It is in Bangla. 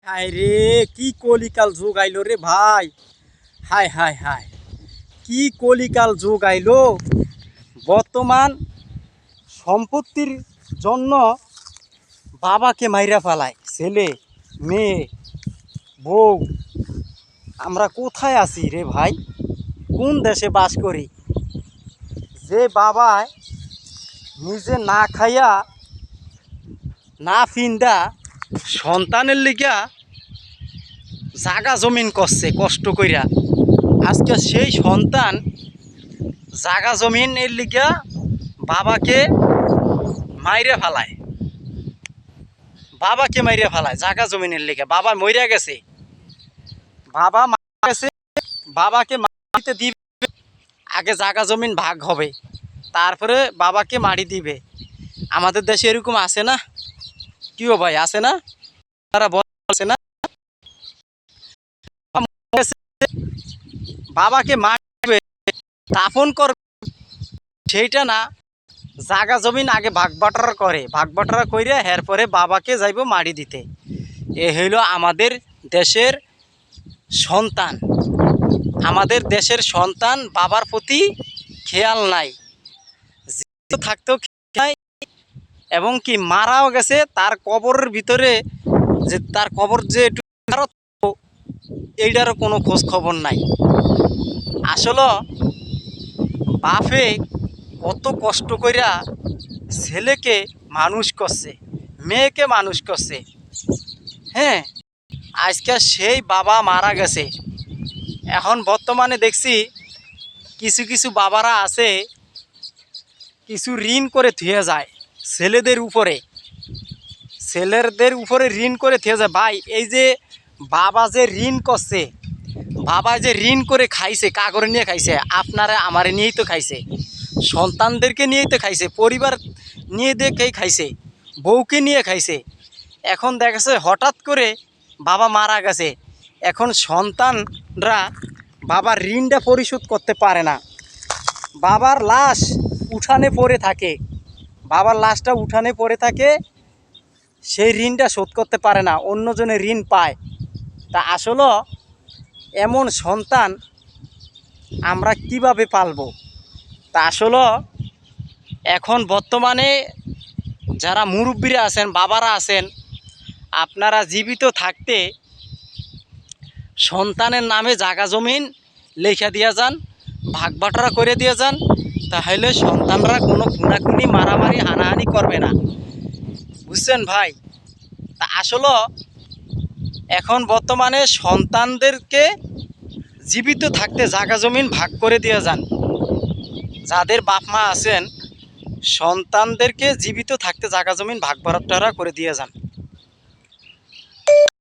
হায় রে, কি কলিকাল যুগ আইলো রে ভাই। হায় হায় হায়, কি কলিকাল যুগ আইলো। বর্তমান সম্পত্তির জন্য বাবাকে মাইরা ফেলায় ছেলে মেয়ে বউ। আমরা কোথায় আছি রে ভাই? কোন দেশে বাস করি? যে বাবা নিজে না খাইয়া না ফিন্দা সন্তানের লিগা জাগা জমিন করছে কষ্ট কইরা, আজকে সেই সন্তান জাগা জমিনের লিগা বাবাকে মাইরে ফেলায়। জাগা জমিনের লিগা বাবা মইরা গেছে, বাবা মারা গেছে, বাবাকে মাটিতে দিবে। আগে জাগা জমিন ভাগ হবে, তারপরে বাবাকে মাটি দিবে। আমাদের দেশে এরকম আছে না? কিও ভাই, আছে না? তারা বলছে না বাবাকে মারবে দাফন করবে, সেইটা না। জাগা জমিন আগে ভাগ বাটোয়ারা করে, ভাগ বাটোয়ারা করে এরপরে বাবাকে যাইব মারি দিতে। এ হইল আমাদের দেশের সন্তান। আমাদের দেশের সন্তান বাবার প্রতি খেয়াল নাই, জীবিত থাকতেও নাই, এবং কি মারাও গেছে। তার কবরের ভিতরে যে তার কবর যে একটু এইটারও কোনো খোঁজ খবর নাই। আসলে বাপে কত কষ্ট কইরা ছেলেকে মানুষ করছে, মেয়েকে মানুষ করছে। হ্যাঁ, আজকে সেই বাবা মারা গেছে। এখন বর্তমানে দেখছি কিছু কিছু বাবারা আছে, কিছু ঋণ করে থুয়ে যায় ছেলেদের উপরে, ঋণ করে থুয়ে যায়। ভাই, এই যে বাবা যে ঋণ করছে, বাবা যে ঋণ করে খাইছে, কাগরে নিয়ে খাইছে, আপনারা আমারে নিয়েই তো খাইছে, সন্তানদেরকে নিয়েই তো খাইছে, পরিবার নিয়ে দেখেই খাইছে, বউকে নিয়ে খাইছে। এখন দেখাচ্ছে হঠাৎ করে বাবা মারা গেছে, এখন সন্তানরা বাবার ঋণটা পরিশোধ করতে পারে না। বাবার লাশ উঠানে পড়ে থাকে, বাবার লাশটা উঠানে পড়ে থাকে, সেই ঋণটা শোধ করতে পারে না, অন্যজনে ঋণ পায়। তা আসলে এমন সন্তান আমরা কিভাবে পালব? তা আসলে এখন বর্তমানে যারা মুরব্বীরা আছেন, বাবারা আছেন, আপনারা জীবিত থাকতে সন্তানের নামে জাগা জমিন লেখা দিয়া যান, ভাগ বাটোয়ারা করে দিয়ে যান, তাহলে সন্তানরা কোনো খুনাখুনি মারামারি হানাহানি করবে না। বুঝছেন ভাই? তা আসলে এখন বর্তমানে সন্তানদেরকে জীবিত থাকতে জাগা জমিন ভাগ করে দিয়ে যান। যাদের বাপ মা আছেন, সন্তানদেরকে জীবিত থাকতে জাগা জমিন ভাগ বাটোয়ারা করে দিয়ে যান।